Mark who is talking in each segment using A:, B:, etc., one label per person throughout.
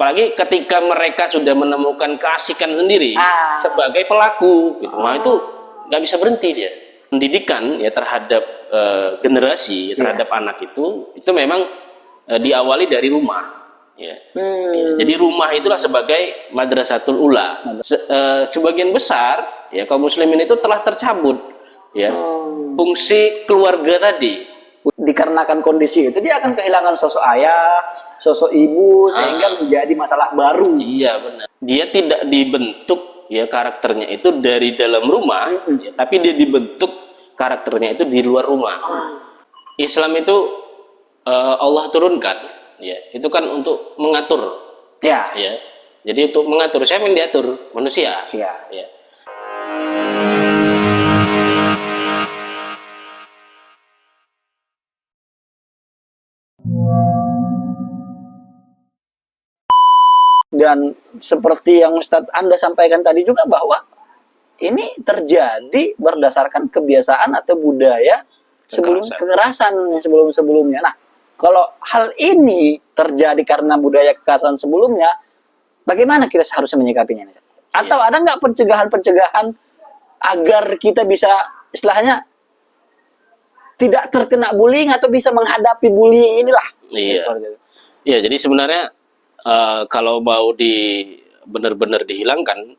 A: apalagi ketika mereka sudah menemukan keasikan sendiri sebagai pelaku, gitu. Nah itu nggak bisa berhenti dia. Pendidikan ya terhadap generasi, terhadap anak itu memang diawali dari rumah. Ya. Ya, jadi rumah itulah sebagai madrasatul ula. Sebagian besar ya kaum muslimin itu telah tercabut ya fungsi keluarga tadi.
B: Dikarenakan kondisi itu dia akan kehilangan sosok ayah, sosok ibu, sehingga menjadi masalah baru.
A: Iya benar. Dia tidak dibentuk ya karakternya itu dari dalam rumah, ya, tapi dia dibentuk karakternya itu di luar rumah. Islam itu Allah turunkan, ya itu kan untuk mengatur, ya. Jadi untuk mengatur, siapa yang diatur? Manusia. Ya.
B: Dan seperti yang Ustadz Anda sampaikan tadi juga bahwa ini terjadi berdasarkan kebiasaan atau budaya sebelum kekerasan sebelum-sebelumnya. Nah, kalau hal ini terjadi karena budaya kekerasan sebelumnya, bagaimana kita seharusnya menyikapinya? Atau ada nggak pencegahan-pencegahan agar kita bisa istilahnya tidak terkena bullying atau bisa menghadapi bullying inilah?
A: Iya, jadi sebenarnya kalau mau benar-benar dihilangkan,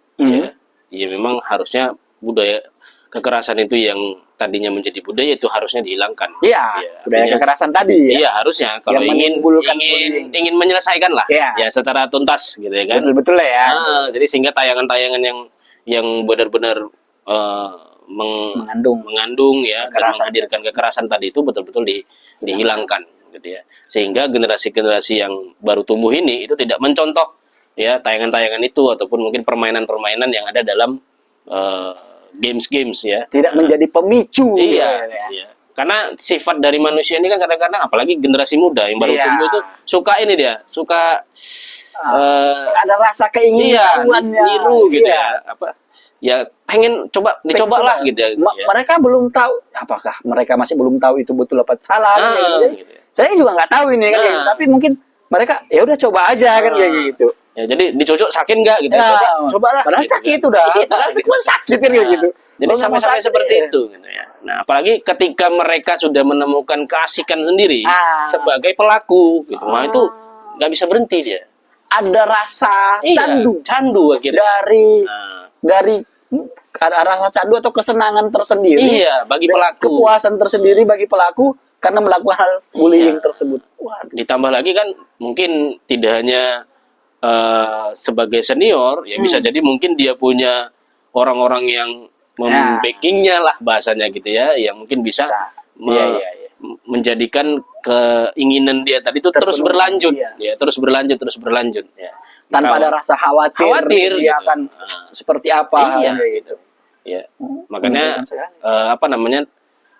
A: ya memang harusnya budaya kekerasan itu yang tadinya menjadi budaya itu harusnya dihilangkan.
B: Iya, budaya kekerasan tadi.
A: Iya, harusnya kalau ingin menyelesaikan lah, ya secara tuntas gitu ya kan.
B: Betul ya.
A: Jadi sehingga tayangan-tayangan yang benar-benar mengandung ya dan menghadirkan kekerasan tadi itu betul-betul dihilangkan. Gitu ya. Sehingga generasi-generasi yang baru tumbuh ini itu tidak mencontoh ya tayangan-tayangan itu ataupun mungkin permainan-permainan yang ada dalam games-games ya.
B: Tidak menjadi pemicu.
A: Iya. Karena sifat dari manusia ini kan kadang-kadang apalagi generasi muda yang baru tumbuh itu suka ini dia, suka
B: ada rasa keinginan
A: niru gitu ya. Ya pengen dicobalah gitu ya.
B: Mereka belum tahu apakah mereka masih belum tahu itu betul apa salah gitu. Saya juga nggak tahu ini kan tapi mungkin mereka ya udah coba aja kan kayak gitu.
A: Ya jadi dicocok sakit nggak gitu. Cobalah.
B: Padahal gitu, sakit udah. Padahal itu kan sakit kan kayak gitu.
A: Jadi sama-sama seperti itu gitu ya. Nah, apalagi ketika mereka sudah menemukan keasikan sendiri sebagai pelaku gitu. Nah, itu nggak bisa berhenti dia.
B: Ada rasa
A: candu akhirnya.
B: Dari ada rasa candu atau kesenangan tersendiri
A: bagi pelaku,
B: kepuasan tersendiri bagi pelaku karena melakukan hal bullying tersebut.
A: Ditambah lagi kan mungkin tidak hanya sebagai senior ya bisa jadi mungkin dia punya orang-orang yang membackingnya lah bahasanya gitu ya yang mungkin bisa menjadikan keinginan dia tadi itu terus berlanjut terus berlanjut ya.
B: Tanpa ada rasa khawatir dia akan seperti apa
A: gitu. Ya. Makanya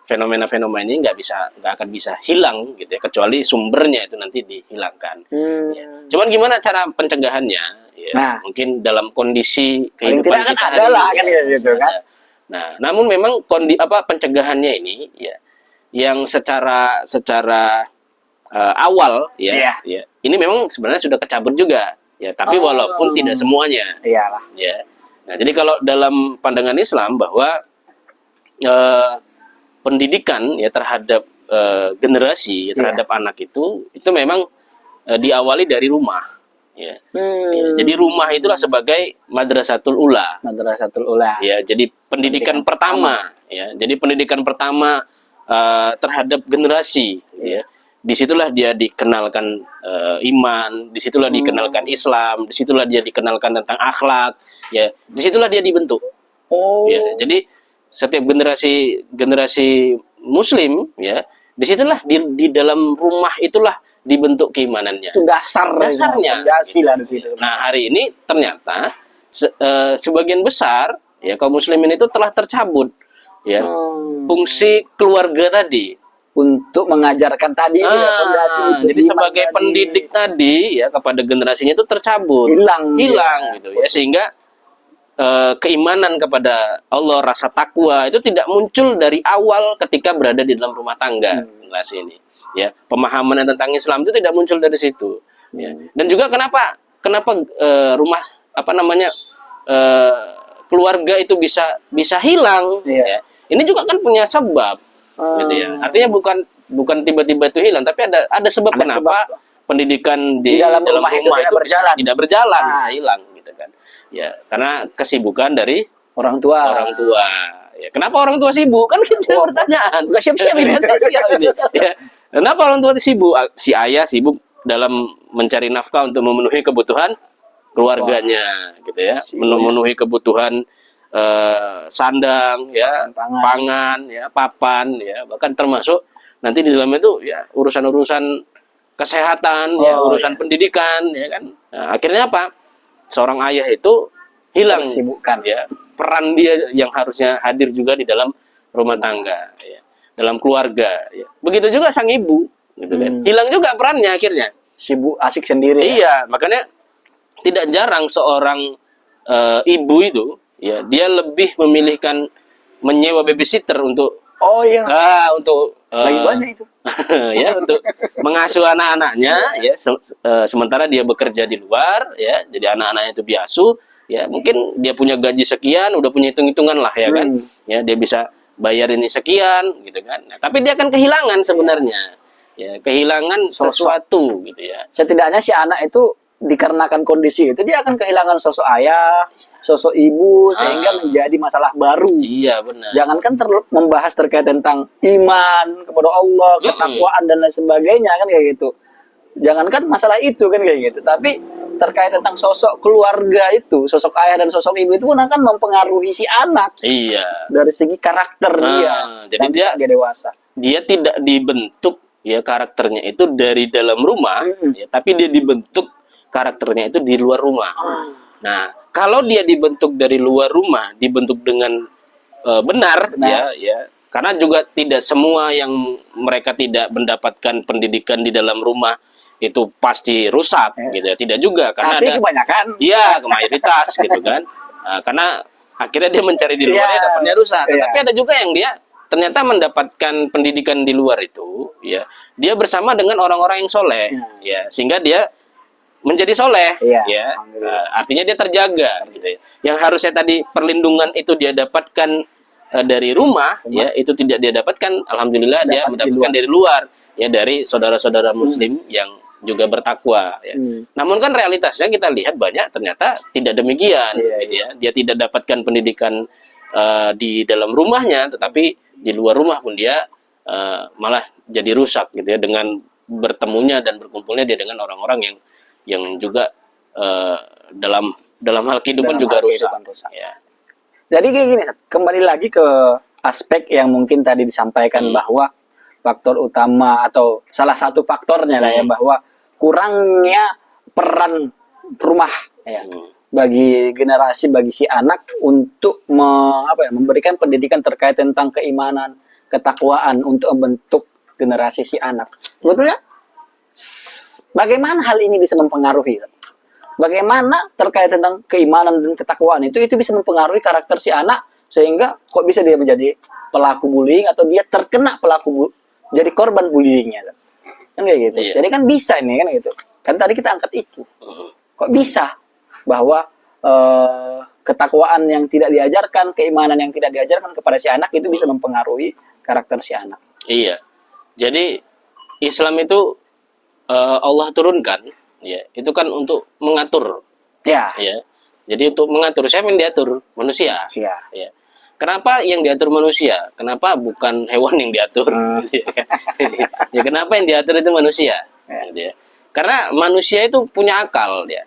A: fenomena-fenomena ini nggak akan bisa hilang gitu ya kecuali sumbernya itu nanti dihilangkan. Ya. Cuman gimana cara pencegahannya? Ya, mungkin dalam kondisi kehidupan kita
B: ada lah kan gitu kan.
A: Nah, namun memang pencegahannya ini ya yang secara awal ya ini memang sebenarnya sudah kecabut juga. Ya, tapi walaupun tidak semuanya.
B: Iyalah.
A: Ya. Nah, jadi kalau dalam pandangan Islam bahwa pendidikan ya terhadap generasi terhadap anak itu memang diawali dari rumah. Ya. Ya. Jadi rumah itulah sebagai madrasatul ula.
B: Madrasatul ula.
A: Ya, jadi pendidikan pertama. Ya, jadi pendidikan pertama terhadap generasi. Ya. Disitulah dia dikenalkan iman, disitulah dikenalkan Islam, disitulah dia dikenalkan tentang akhlak, ya, disitulah dia dibentuk. Ya, jadi setiap generasi Muslim, ya, disitulah di dalam rumah itulah dibentuk keimanannya.
B: Itu dasarnya. Di situ.
A: Nah hari ini ternyata sebagian besar ya kaum Muslimin itu telah tercabut, ya, fungsi keluarga tadi.
B: Untuk mengajarkan tadi fondasi itu.
A: Jadi sebagai pendidik tadi ya kepada generasinya itu tercabut, hilang gitu ya sehingga keimanan kepada Allah, rasa takwa itu tidak muncul dari awal ketika berada di dalam rumah tangga generasi ini. Ya, pemahaman tentang Islam itu tidak muncul dari situ. Ya. Dan juga kenapa kenapa rumah keluarga itu bisa hilang. Ya. Ini juga kan punya sebab, gitu ya. Artinya bukan tiba-tiba itu hilang, tapi ada sebab kenapa pendidikan di dalam rumah itu tidak berjalan, bisa hilang, gitu kan. Ya, karena kesibukan dari orang tua. Ya, kenapa orang tua sibuk? Kan kita pertanyaan.
B: Enggak siap-siap ini.
A: Ya. Kenapa orang tua sibuk? Si ayah sibuk dalam mencari nafkah untuk memenuhi kebutuhan keluarganya, gitu ya. Memenuhi kebutuhan sandang, ya, pangan, ya, papan, ya, bahkan termasuk nanti di dalamnya itu ya urusan-urusan kesehatan, ya, urusan pendidikan, ya kan. Nah, akhirnya apa? Seorang ayah itu hilang, ya, peran dia yang harusnya hadir juga di dalam rumah tangga, ya, dalam keluarga. Ya. Begitu juga sang ibu, gitu kan. Hilang juga perannya akhirnya.
B: Sibuk asik sendiri.
A: Iya, makanya tidak jarang seorang ibu itu, ya, dia lebih memilihkan menyewa babysitter untuk untuk
B: lagi banyak itu.
A: Ya, untuk mengasuh anak-anaknya, ya, sementara dia bekerja di luar, ya, jadi anak-anaknya itu biasuh, ya, mungkin dia punya gaji sekian, udah punya hitung-hitungan lah, ya kan, ya, dia bisa bayar ini sekian, gitu kan. Nah, tapi dia akan kehilangan sebenarnya, ya, kehilangan sesuatu, gitu ya.
B: Setidaknya si anak itu dikarenakan kondisi itu dia akan kehilangan sosok ayah, sosok ibu, sehingga menjadi masalah baru.
A: Iya, benar.
B: Jangankan membahas terkait tentang iman kepada Allah, ketakwaan dan lain sebagainya, kan kayak gitu. Jangankan masalah itu, kan kayak gitu. Tapi terkait tentang sosok keluarga itu, sosok ayah dan sosok ibu itu pun akan mempengaruhi si anak.
A: Iya.
B: Dari segi karakter dia.
A: Jadi dia
B: dewasa.
A: Dia tidak dibentuk, ya, karakternya itu dari dalam rumah, ya, tapi dia dibentuk karakternya itu di luar rumah. Nah, kalau dia dibentuk dari luar rumah, dibentuk dengan benar, ya, karena juga tidak semua yang mereka tidak mendapatkan pendidikan di dalam rumah itu pasti rusak, gitu ya. Tidak juga, karena
B: tapi ada kebanyakan.
A: Iya, mayoritas, gitu kan. Nah, karena akhirnya dia mencari di luarnya dapatnya rusak. Tapi ada juga yang dia ternyata mendapatkan pendidikan di luar itu, ya, dia bersama dengan orang-orang yang soleh, ya, sehingga dia menjadi soleh, ya, artinya dia terjaga, gitu ya. Yang harusnya tadi perlindungan itu dia dapatkan dari rumah, ya, itu tidak dia dapatkan, alhamdulillah dia mendapatkan dari luar, ya, dari saudara-saudara Muslim yang juga bertakwa, ya. Namun kan realitasnya kita lihat banyak ternyata tidak demikian, gitu ya. Dia tidak dapatkan pendidikan di dalam rumahnya, tetapi di luar rumah pun dia malah jadi rusak, gitu ya, dengan bertemunya dan berkumpulnya dia dengan orang-orang yang juga dalam hal kehidupan juga rusak. Ya.
B: Jadi kayak gini, kembali lagi ke aspek yang mungkin tadi disampaikan bahwa faktor utama atau salah satu faktornya lah ya, bahwa kurangnya peran rumah, ya, bagi generasi, bagi si anak untuk memberikan pendidikan terkait tentang keimanan, ketakwaan untuk membentuk generasi si anak. Sebetulnya bagaimana hal ini bisa mempengaruhi? Bagaimana terkait tentang keimanan dan ketakwaan itu bisa mempengaruhi karakter si anak sehingga kok bisa dia menjadi pelaku bullying atau dia terkena jadi korban bullyingnya, kan kayak gitu. Jadi kan bisa ini, kan gitu. Kan tadi kita angkat itu. Kok bisa bahwa ketakwaan yang tidak diajarkan, keimanan yang tidak diajarkan kepada si anak itu bisa mempengaruhi karakter si anak?
A: Iya. Jadi Islam itu Allah turunkan, ya, itu kan untuk mengatur, ya. Jadi untuk mengatur, siapa yang diatur? Manusia. Ya. Kenapa yang diatur manusia? Kenapa bukan hewan yang diatur? Ya, kenapa yang diatur itu manusia? Ya. Karena manusia itu punya akal, ya.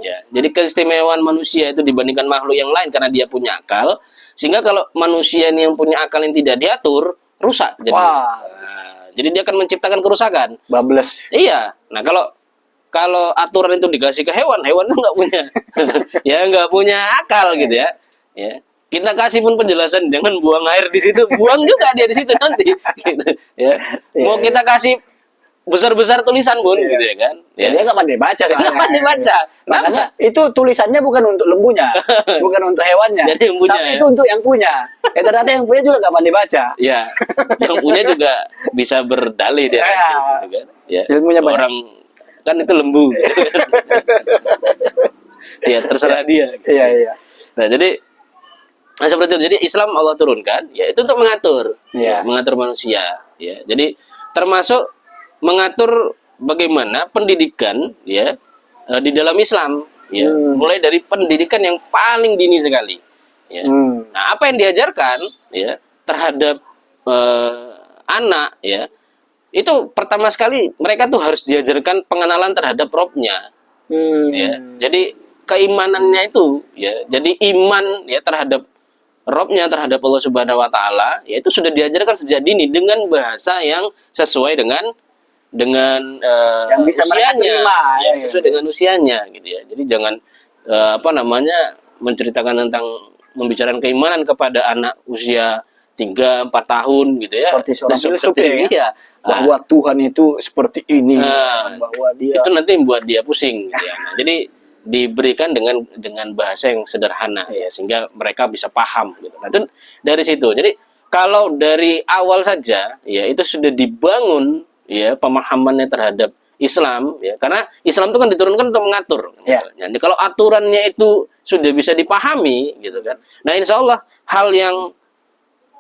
A: Ya. Jadi keistimewaan manusia itu dibandingkan makhluk yang lain karena dia punya akal, sehingga kalau manusia ini yang punya akal yang tidak diatur, rusak. Jadi dia akan menciptakan kerusakan.
B: Bablas.
A: Iya. Nah, kalau aturan itu dikasih ke hewan itu nggak punya, ya, nggak punya akal, gitu ya. Ya. Kita kasih pun penjelasan, jangan buang air di situ, buang juga dia di situ nanti. Gitu, ya. Mau kita kasih besar-besar tulisan pun, gitu ya kan.
B: Ya. Dia nggak pandai baca.
A: Nggak pandai baca.
B: Makanya itu tulisannya bukan untuk lembunya, bukan untuk hewannya, tapi itu untuk yang punya. Ternyata yang punya juga nggak pandai baca.
A: Ya, yang punya juga bisa berdalih dia, gitu kan. Ya.
B: Ilmunya
A: orang kan itu lembu. ya terserah dia. Gitu.
B: Iya, iya.
A: Nah, jadi seperti itu. Jadi Islam Allah turunkan ya itu untuk mengatur, ya, mengatur manusia, ya. Jadi termasuk mengatur bagaimana pendidikan ya di dalam Islam, ya. Mulai dari pendidikan yang paling dini sekali, ya. Nah, apa yang diajarkan ya terhadap anak ya itu pertama sekali mereka tuh harus diajarkan pengenalan terhadap Robnya, ya. Jadi keimanannya itu, ya. Jadi iman ya terhadap Robnya, terhadap Allah Subhanahu Wa Taala, ya itu sudah diajarkan sejak dini dengan bahasa yang sesuai dengan
B: yang bisa
A: usianya,
B: ya,
A: sesuai dengan usianya, gitu ya. Jadi jangan menceritakan tentang membicarakan keimanan kepada anak usia 3-4 tahun, gitu ya.
B: Seperti seorang filsuf ya. Bahwa Tuhan itu seperti ini, bahwa dia
A: itu nanti membuat dia pusing, gitu ya. Nah, jadi diberikan dengan bahasa yang sederhana, ya, sehingga mereka bisa paham, gitu. Nah, itu dari situ. Jadi kalau dari awal saja, ya itu sudah dibangun, ya pemahamannya terhadap Islam, ya karena Islam itu kan diturunkan untuk mengatur.
B: Ya.
A: Jadi kalau aturannya itu sudah bisa dipahami, gitu kan. Nah, insya Allah hal yang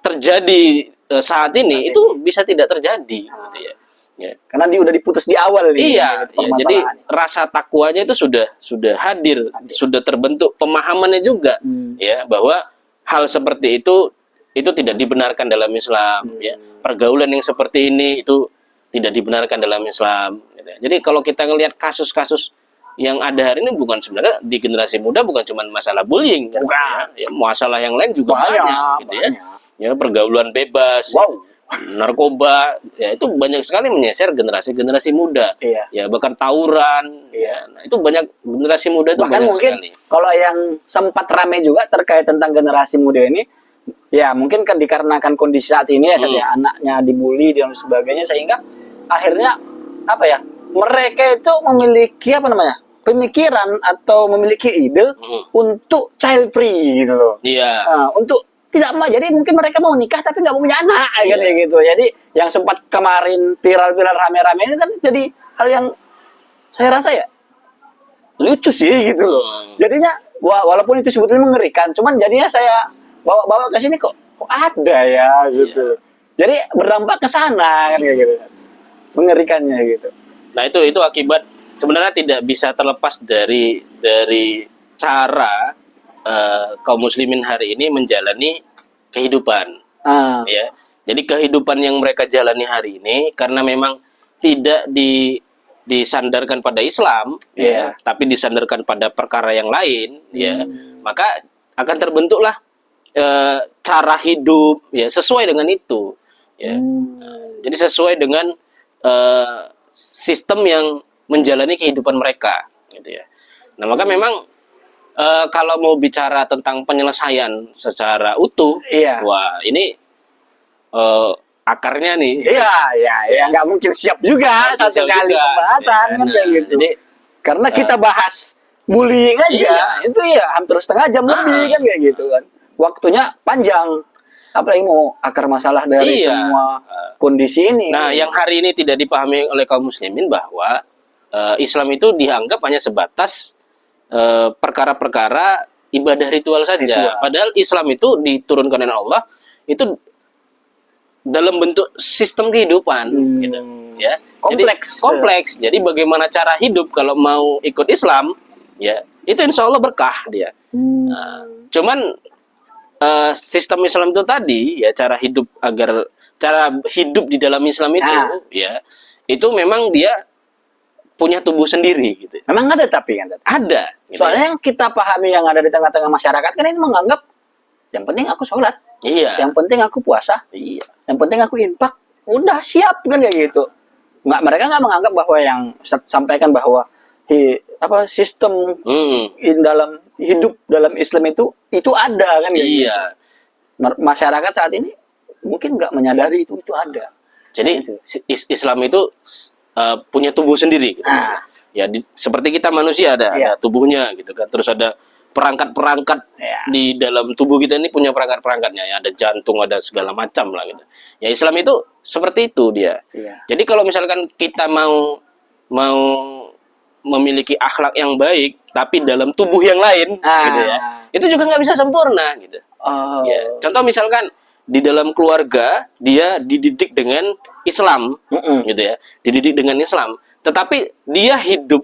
A: terjadi saat ini itu bisa tidak terjadi, gitu ya. Ya.
B: Karena dia udah diputus di awal nih.
A: Iya, jadi rasa takwanya itu sudah hadir, sudah terbentuk pemahamannya juga, ya bahwa hal seperti itu tidak dibenarkan dalam Islam, ya. Pergaulan yang seperti ini itu tidak dibenarkan dalam Islam. Gitu. Jadi kalau kita ngelihat kasus-kasus yang ada hari ini bukan sebenarnya di generasi muda bukan cuma masalah bullying,
B: bukan.
A: Ya, masalah yang lain juga banyak, gitu ya. Ya, pergaulan bebas. Narkoba, ya itu banyak sekali menyasar generasi muda, ya bahkan tawuran, ya. Nah, itu banyak generasi muda itu
B: bahkan
A: banyak
B: mungkin
A: sekali.
B: Kalau yang sempat rame juga terkait tentang generasi muda ini, ya mungkin kan dikarenakan kondisi saat ini ya, anaknya dibully dan sebagainya, sehingga akhirnya apa ya, mereka itu memiliki pemikiran atau memiliki ide untuk child free gitu loh.
A: Iya.
B: Untuk tidak mau, jadi mungkin mereka mau nikah tapi nggak mau punya anak, kan gitu. Jadi yang sempat kemarin viral rame-rame ini kan jadi hal yang saya rasa ya lucu sih gitu loh. Jadinya walaupun itu sebetulnya mengerikan, cuman jadinya saya bawa ke sini kok ada ya gitu. Jadi berdampak ke sana kan kayak gitu. Mengerikannya gitu.
A: Nah, itu akibat sebenarnya tidak bisa terlepas dari cara kaum muslimin hari ini menjalani kehidupan, ya. Jadi kehidupan yang mereka jalani hari ini karena memang tidak disandarkan pada Islam, ya, tapi disandarkan pada perkara yang lain, ya, maka akan terbentuklah cara hidup, ya, sesuai dengan itu, ya. Jadi sesuai dengan sistem yang menjalani kehidupan mereka, gitu ya. Nah, maka memang kalau mau bicara tentang penyelesaian secara utuh, wah ini akarnya nih.
B: Iya, nggak mungkin siap juga satu kali pembahasan kan kayak gitu. Jadi, karena kita bahas bullying aja, itu ya hampir setengah jam lebih kan kayak gitu kan. Waktunya panjang. Apalagi mau akar masalah dari semua kondisi ini.
A: Nah, yang hari ini tidak dipahami oleh kaum muslimin bahwa Islam itu dianggap hanya sebatas perkara-perkara ibadah ritual saja. Padahal Islam itu diturunkan oleh Allah itu dalam bentuk sistem kehidupan, gitu, ya. Kompleks. Jadi bagaimana cara hidup kalau mau ikut Islam, ya itu insya Allah berkah dia. Cuman sistem Islam itu tadi, ya cara hidup di dalam Islam itu, ya itu memang dia punya tubuh sendiri, gitu.
B: Memang ada tapi kan?
A: Ada. Gitu.
B: Soalnya yang kita pahami yang ada di tengah-tengah masyarakat kan ini menganggap yang penting aku sholat, yang penting aku puasa, yang penting aku infak, udah siap kan kayak gitu. Mereka nggak menganggap bahwa yang sampaikan bahwa sistem dalam hidup dalam Islam itu ada kan kayak gitu. Masyarakat saat ini mungkin nggak menyadari itu ada.
A: Jadi Islam itu punya tubuh sendiri, gitu. Ya seperti kita manusia ada tubuhnya, gitu kan. Terus ada perangkat-perangkat di dalam tubuh kita ini punya perangkat-perangkatnya, ya, ada jantung, ada segala macam lah, gitu. Ya Islam itu seperti itu dia. Jadi kalau misalkan kita mau memiliki akhlak yang baik tapi dalam tubuh yang lain gitu ya, itu juga nggak bisa sempurna gitu. Ya, contoh misalkan di dalam keluarga dia dididik dengan Islam gitu ya, dididik dengan Islam, tetapi dia hidup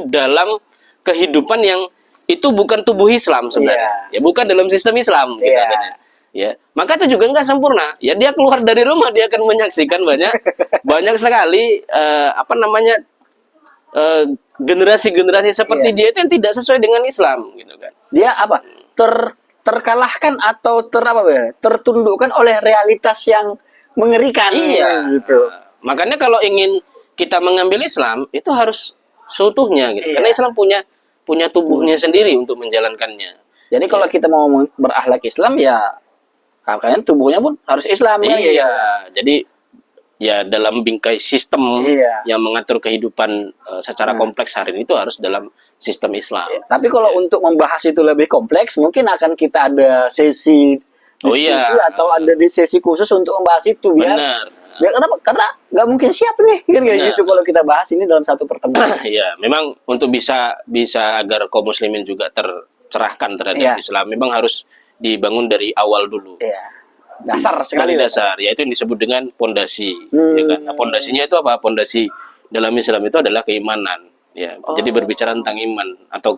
A: dalam kehidupan yang itu bukan tubuh Islam sebenarnya, ya bukan dalam sistem Islam gitu kan. Ya, maka itu juga nggak sempurna. Ya, dia keluar dari rumah dia akan menyaksikan banyak sekali generasi-generasi seperti dia itu yang tidak sesuai dengan Islam gitu kan.
B: Dia apa? Terkalahkan atau tertundukkan oleh realitas yang mengerikan gitu.
A: Makanya kalau ingin kita mengambil Islam itu harus seutuhnya gitu. Karena Islam punya tubuhnya sendiri untuk menjalankannya.
B: Jadi kalau kita mau berakhlak Islam ya kayaknya tubuhnya pun harus Islam kan?
A: Jadi ya dalam bingkai sistem yang mengatur kehidupan secara kompleks hari ini itu harus dalam sistem Islam.
B: Tapi kalau untuk membahas itu lebih kompleks, mungkin akan kita ada sesi diskusi atau ada di sesi khusus untuk membahas itu biar kenapa? Karena nggak mungkin siap nih gitu kalau kita bahas ini dalam satu pertemuan.
A: Iya, memang untuk bisa agar kaum muslimin juga tercerahkan terhadap Islam, memang harus dibangun dari awal dulu.
B: Dasar sekali.
A: Dasar, yaitu yang disebut dengan pondasi. Ya kan? Nah, pondasinya itu apa? Pondasi dalam Islam itu adalah keimanan. Ya, jadi berbicara tentang iman atau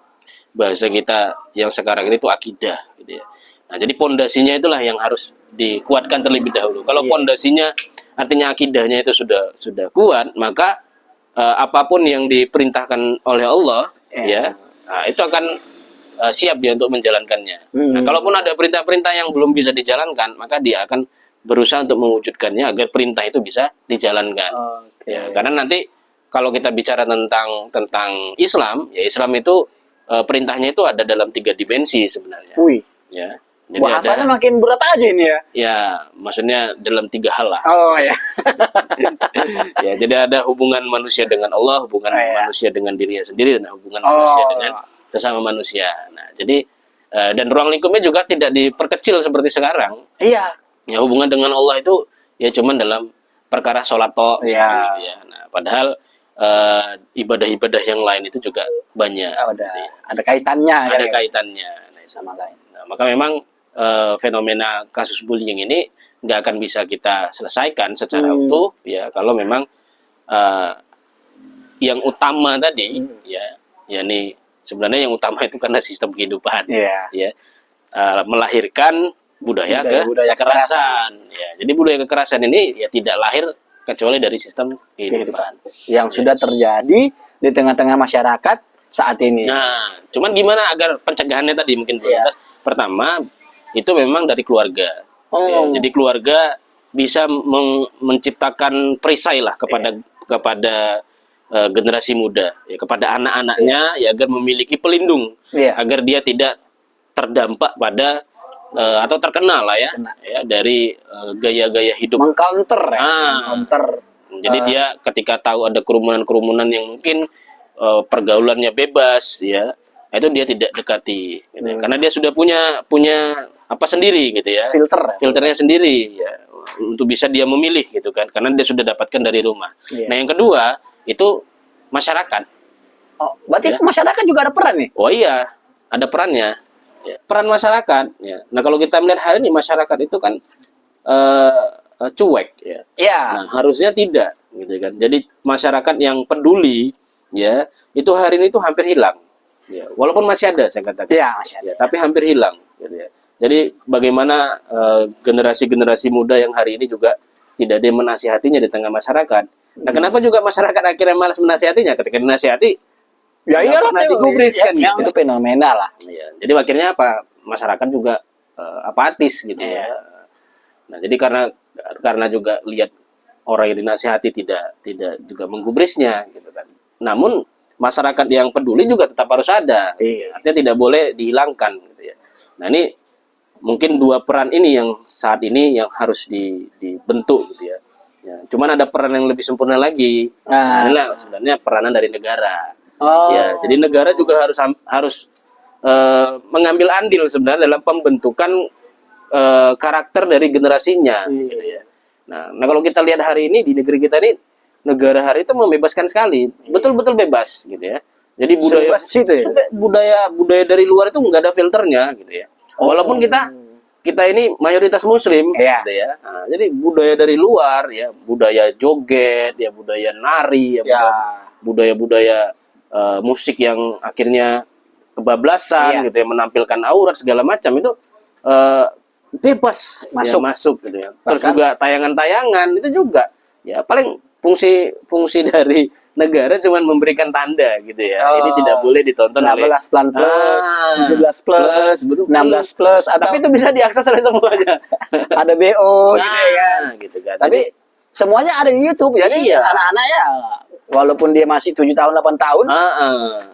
A: bahasa kita yang sekarang ini itu akidah. Gitu ya. Nah, jadi pondasinya itulah yang harus dikuatkan terlebih dahulu. Kalau pondasinya artinya akidahnya itu sudah kuat, maka apapun yang diperintahkan oleh Allah, itu akan siap dia untuk menjalankannya. Nah, kalaupun ada perintah-perintah yang belum bisa dijalankan, maka dia akan berusaha untuk mewujudkannya agar perintah itu bisa dijalankan. Ya, karena nanti kalau kita bicara tentang Islam, ya Islam itu perintahnya itu ada dalam 3 dimensi sebenarnya. Ya. Jadi
B: bahasanya makin berat aja ini ya.
A: Ya, maksudnya dalam 3 hal lah. Ya, jadi ada hubungan manusia dengan Allah, hubungan manusia dengan dirinya sendiri, dan hubungan manusia dengan sesama manusia. Nah, jadi dan ruang lingkupnya juga tidak diperkecil seperti sekarang. Ya, hubungan dengan Allah itu ya cuman dalam perkara sholat toh. Ya. Nah, padahal ibadah-ibadah yang lain itu juga banyak.
B: Ada kaitannya.
A: Ada kaitannya. Nah,
B: sama lain.
A: Nah, maka memang fenomena kasus bullying ini nggak akan bisa kita selesaikan secara utuh ya kalau memang yang utama tadi yakni sebenarnya yang utama itu karena sistem kehidupan melahirkan budaya kekerasan. Ya, jadi budaya kekerasan ini ya tidak lahir kecuali dari sistem kehidupan
B: yang sudah terjadi di tengah-tengah masyarakat saat ini.
A: Nah, cuman gimana agar pencegahannya tadi mungkin pertama itu memang dari keluarga. Ya, jadi keluarga bisa menciptakan perisai lah kepada generasi muda, ya, kepada anak-anaknya ya agar memiliki pelindung, agar dia tidak terdampak pada atau terkenal lah ya dari gaya-gaya hidup
B: mengcounter
A: jadi dia ketika tahu ada kerumunan-kerumunan yang mungkin pergaulannya bebas ya itu dia tidak dekati gitu, karena dia sudah punya apa sendiri gitu ya, filternya sendiri ya untuk bisa dia memilih gitu kan, karena dia sudah dapatkan dari rumah. Nah, yang kedua itu masyarakat.
B: Berarti masyarakat juga ada peran nih?
A: Oh iya, ada perannya. Ya, peran masyarakat. Ya. Nah, kalau kita melihat hari ini masyarakat itu kan cuek. Nah, harusnya tidak, gitu kan. Jadi masyarakat yang peduli, ya, itu hari ini itu hampir hilang. Ya, walaupun masih ada, saya katakan.
B: Masih ada.
A: Ya, tapi hampir hilang. Gitu ya. Jadi bagaimana generasi-generasi muda yang hari ini juga tidak ada yang menasihatinya di tengah masyarakat. Nah, kenapa juga masyarakat akhirnya malas menasihatinya? Ketika dinasihati,
B: iyalah
A: digubris kan.
B: Itu fenomena lah.
A: Ya, jadi akhirnya apa? Masyarakat juga apatis gitu ya. Nah, jadi karena juga lihat orang yang dinasihati tidak juga menggubrisnya gitu kan. Namun masyarakat yang peduli juga tetap harus ada. Artinya tidak boleh dihilangkan gitu ya. Nah, ini mungkin 2 peran ini yang saat ini yang harus dibentuk gitu ya. Ya, cuman ada peran yang lebih sempurna lagi. Nah, inilah sebenarnya peranan dari negara. Ya, jadi negara juga harus mengambil andil sebenarnya dalam pembentukan karakter dari generasinya. Gitu ya. Nah, kalau kita lihat hari ini di negeri kita ini negara hari itu membebaskan sekali, betul-betul bebas gitu ya. Jadi
B: Sebebas itu ya?
A: budaya dari luar itu nggak ada filternya gitu ya. Walaupun kita ini mayoritas Muslim,
B: Iya.
A: gitu ya. Nah, jadi budaya dari luar ya, budaya joget, ya budaya nari, ya budaya-budaya musik yang akhirnya kebablasan, gitu ya, menampilkan aurat segala macam itu bebas masuk gitu ya. Terus juga tayangan-tayangan itu juga ya paling fungsi dari negara cuma memberikan tanda gitu ya. Ini tidak boleh ditonton
B: 16 plus, 17 plus, 16 plus, atau
A: tapi itu bisa diakses oleh semuanya.
B: ada BO gitu ya kan.
A: Gitu kan.
B: Tapi semuanya ada di YouTube. Jadi anak-anak ya walaupun dia masih 7 tahun 8 tahun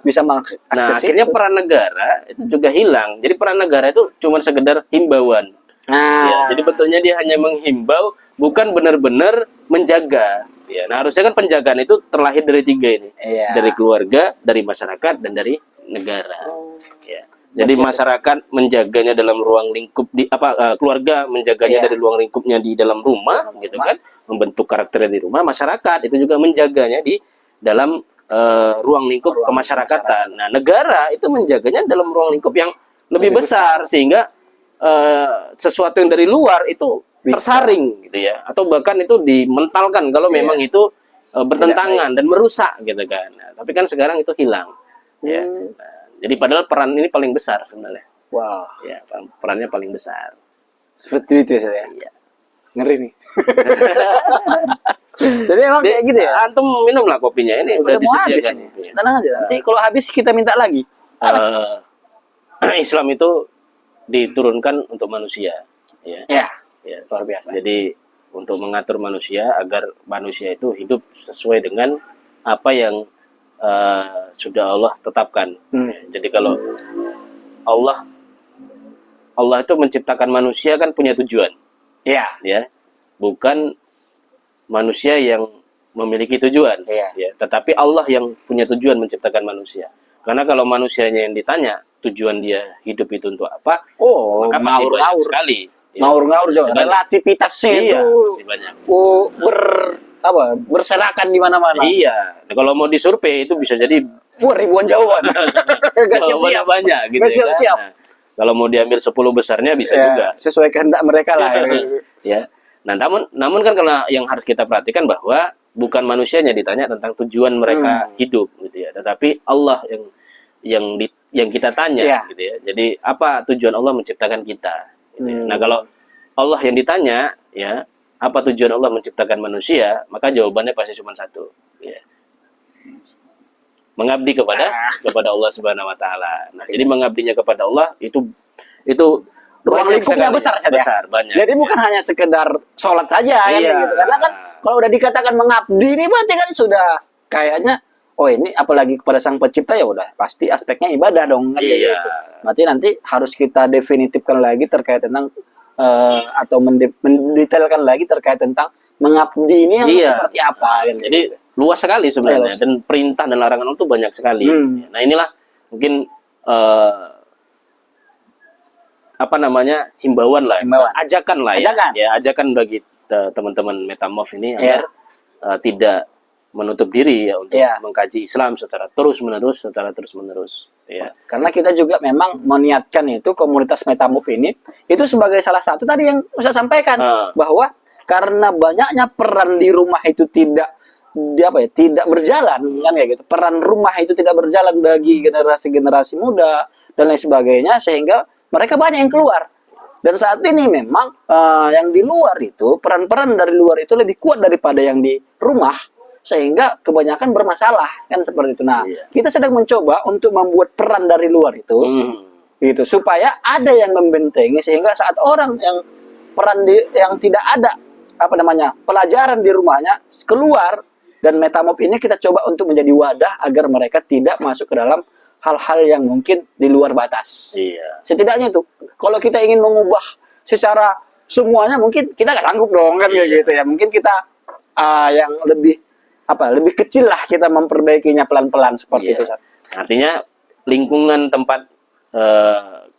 B: bisa mengakses.
A: Nah, akhirnya peran negara itu juga hilang. Jadi peran negara itu cuma sekedar himbauan. Ya, jadi betulnya dia hanya menghimbau, bukan benar-benar menjaga. Ya, nah harusnya kan penjagaan itu terlahir dari 3 ini, dari keluarga, dari masyarakat, dan dari negara. Ya. Jadi masyarakat menjaganya dalam ruang lingkup keluarga menjaganya dari ruang lingkupnya di dalam rumah, gitu kan, membentuk karakternya di rumah. Masyarakat itu juga menjaganya di dalam ruang lingkup kemasyarakatan. Nah, negara itu menjaganya dalam ruang lingkup yang lebih besar, sehingga sesuatu yang dari luar itu tersaring gitu ya, atau bahkan itu dimentalkan kalau memang itu bertentangan dan merusak gitu kan. Nah, tapi kan sekarang itu hilang ya. Nah, jadi padahal peran ini paling besar sebenarnya. Ya, perannya paling besar.
B: Seperti itu ya.
A: Iya.
B: Ngeri nih. Jadi emang kayak gitu ya.
A: Antum minumlah kopinya, ini udah disediakan.
B: Tenang aja, nanti kalau habis kita minta lagi.
A: Islam itu diturunkan untuk manusia ya. Ya,
B: luar biasa.
A: Jadi untuk mengatur manusia agar manusia itu hidup sesuai dengan apa yang sudah Allah tetapkan. Ya, jadi kalau Allah itu menciptakan manusia kan punya tujuan. Ya, bukan manusia yang memiliki tujuan. Ya, tetapi Allah yang punya tujuan menciptakan manusia. Karena kalau manusianya yang ditanya tujuan dia hidup itu untuk apa, maka pasti banyak sekali.
B: Ngawur-ngawur juga. Relativitasnya itu berserakan di mana-mana.
A: Iya. Nah, kalau mau disurvei itu bisa jadi
B: ribuan jawaban. Gak siap-siap
A: banyak gitu. Gak siap-siap. Nah, kalau mau diambil 10 besarnya bisa juga.
B: Sesuai kehendak mereka lah.
A: Ya. Nah, namun kan kalau yang harus kita perhatikan bahwa bukan manusianya ditanya tentang tujuan mereka hidup gitu ya, tetapi Allah yang kita tanya gitu ya. Jadi apa tujuan Allah menciptakan kita? Gitu ya. Nah, kalau Allah yang ditanya, ya, apa tujuan Allah menciptakan manusia, maka jawabannya pasti cuma satu, ya. Mengabdi kepada Allah Subhanahu wa taala. Nah, jadi mengabdinya kepada Allah itu
B: ruang lingkupnya besar
A: banyak.
B: Jadi bukan hanya sekedar sholat saja kan gitu. Karena kan kalau udah dikatakan mengabdi ini berarti kan sudah kayaknya ini apalagi kepada Sang Pencipta ya udah pasti aspeknya ibadah dong kan gitu. Berarti nanti harus kita definitifkan lagi terkait tentang atau mendetailkan lagi terkait tentang mengabdi ini yang seperti apa kan.
A: Jadi luas sekali sebenarnya dan perintah dan larangan itu banyak sekali. Nah, inilah mungkin himbauan lah, ajakan lah ya, ajakan bagi teman-teman Metamorph ini agar tidak menutup diri ya untuk mengkaji Islam secara terus-menerus ya.
B: Karena kita juga memang meniatkan itu komunitas Metamorph ini itu sebagai salah satu tadi yang saya sampaikan bahwa karena banyaknya peran di rumah itu tidak berjalan kan kayak gitu. Peran rumah itu tidak berjalan bagi generasi-generasi muda dan lain sebagainya sehingga mereka banyak yang keluar. Dan saat ini memang yang di luar itu peran-peran dari luar itu lebih kuat daripada yang di rumah sehingga kebanyakan bermasalah kan seperti itu. Nah, kita sedang mencoba untuk membuat peran dari luar itu gitu supaya ada yang membentengi sehingga saat orang yang yang tidak ada pelajaran di rumahnya keluar. Dan Metamorph ini kita coba untuk menjadi wadah agar mereka tidak masuk ke dalam hal-hal yang mungkin di luar batas. Setidaknya itu, kalau kita ingin mengubah secara semuanya mungkin kita nggak sanggup dong kan gitu ya. Mungkin kita yang lebih kecil lah kita memperbaikinya pelan-pelan seperti itu.
A: Artinya lingkungan tempat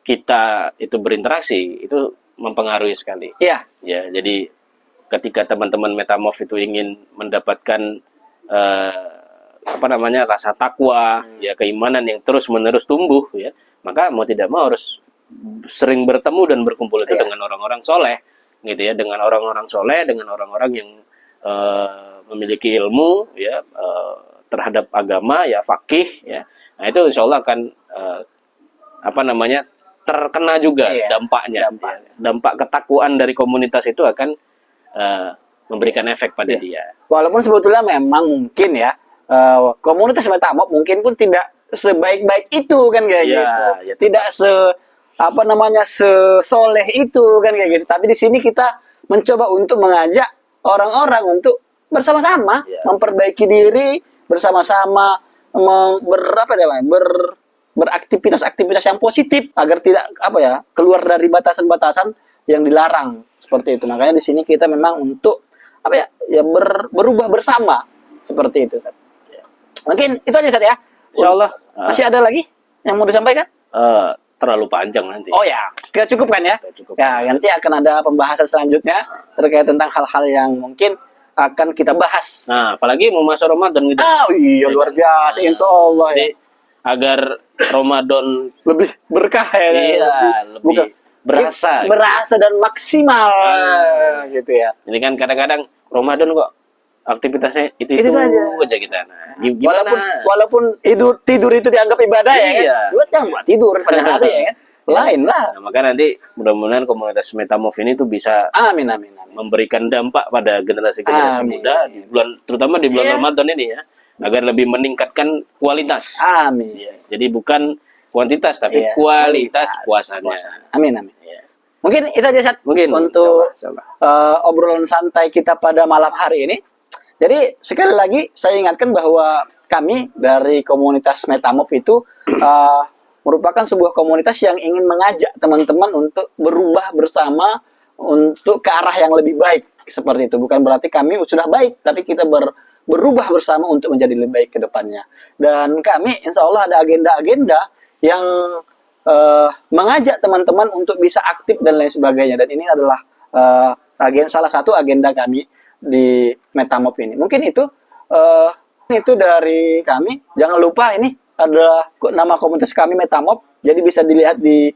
A: kita itu berinteraksi itu mempengaruhi sekali. Ya, jadi ketika teman-teman Metamorph itu ingin mendapatkan rasa takwa, ya keimanan yang terus-menerus tumbuh, ya, maka mau tidak mau harus sering bertemu dan berkumpul itu dengan orang-orang soleh, gitu ya, dengan orang-orang soleh, dengan orang-orang yang memiliki ilmu, ya, terhadap agama, ya, faqih, ya. Nah, itu insya Allah akan terkena juga dampaknya. Dampak ketakwaan dari komunitas itu akan memberikan efek pada dia.
B: Walaupun sebetulnya memang mungkin ya komunitas Metamop mungkin pun tidak sebaik-baik itu kan kayak gitu. Ya, tidak sesoleh itu kan kayak gitu. Tapi di sini kita mencoba untuk mengajak orang-orang untuk bersama-sama memperbaiki diri, bersama-sama beraktivitas-aktivitas yang positif agar tidak keluar dari batasan-batasan yang dilarang seperti itu. Makanya di sini kita memang untuk berubah bersama seperti itu. Mungkin itu aja, Ustaz, ya.
A: Insyaallah.
B: Masih ada lagi yang mau disampaikan?
A: Terlalu panjang nanti.
B: Oh ya, kita cukupkan ya. Ya, nanti akan ada pembahasan selanjutnya terkait tentang hal-hal yang mungkin akan kita bahas.
A: Nah, apalagi mau masuk Ramadan gitu.
B: Oh iya, luar biasa, insya Allah.
A: Jadi, agar Ramadan
B: lebih berkah ya.
A: Lebih berasa
B: dan maksimal gitu ya.
A: Jadi kan kadang-kadang Ramadan kok aktivitasnya itu aja kita. Nah,
B: walaupun tidur itu dianggap ibadah ya kan. Jangan buat tidur pada hari ya kan. Lain lah.
A: Nah, maka nanti mudah-mudahan komunitas Metamov ini tuh bisa
B: amin.
A: memberikan dampak pada generasi-generasi muda terutama di bulan Ramadan ini ya, agar lebih meningkatkan kualitas.
B: Amin.
A: Ya, jadi bukan kuantitas tapi kualitas puasanya.
B: Amin. Ya. Mungkin itu aja, Ustaz, untuk obrolan santai kita pada malam hari ini. Jadi sekali lagi saya ingatkan bahwa kami dari komunitas Metamop itu merupakan sebuah komunitas yang ingin mengajak teman-teman untuk berubah bersama untuk ke arah yang lebih baik seperti itu. Bukan berarti kami sudah baik, tapi kita berubah bersama untuk menjadi lebih baik ke depannya. Dan kami insya Allah ada agenda-agenda yang mengajak teman-teman untuk bisa aktif dan lain sebagainya. Dan ini adalah salah satu agenda kami di Metamop ini. Mungkin itu dari kami. Jangan lupa ini ada nama komunitas kami Metamop. Jadi bisa dilihat di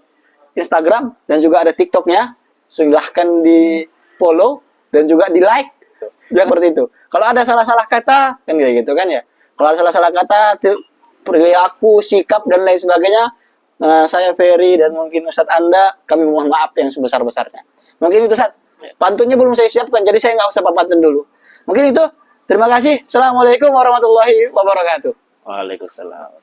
B: Instagram dan juga ada TikToknya. Silahkan di follow dan juga di like. Jangan seperti itu. Kalau ada salah-salah kata kan kayak gitu kan ya. Kalau ada salah-salah kata, perilaku, sikap dan lain sebagainya, saya Ferry dan mungkin Ustadz Anda, kami mohon maaf yang sebesar-besarnya. Mungkin itu, Ustadz. Pantunnya belum saya siapkan, jadi saya nggak usah pantun dulu. Mungkin itu. Terima kasih. Assalamualaikum warahmatullahi wabarakatuh.
A: Waalaikumsalam.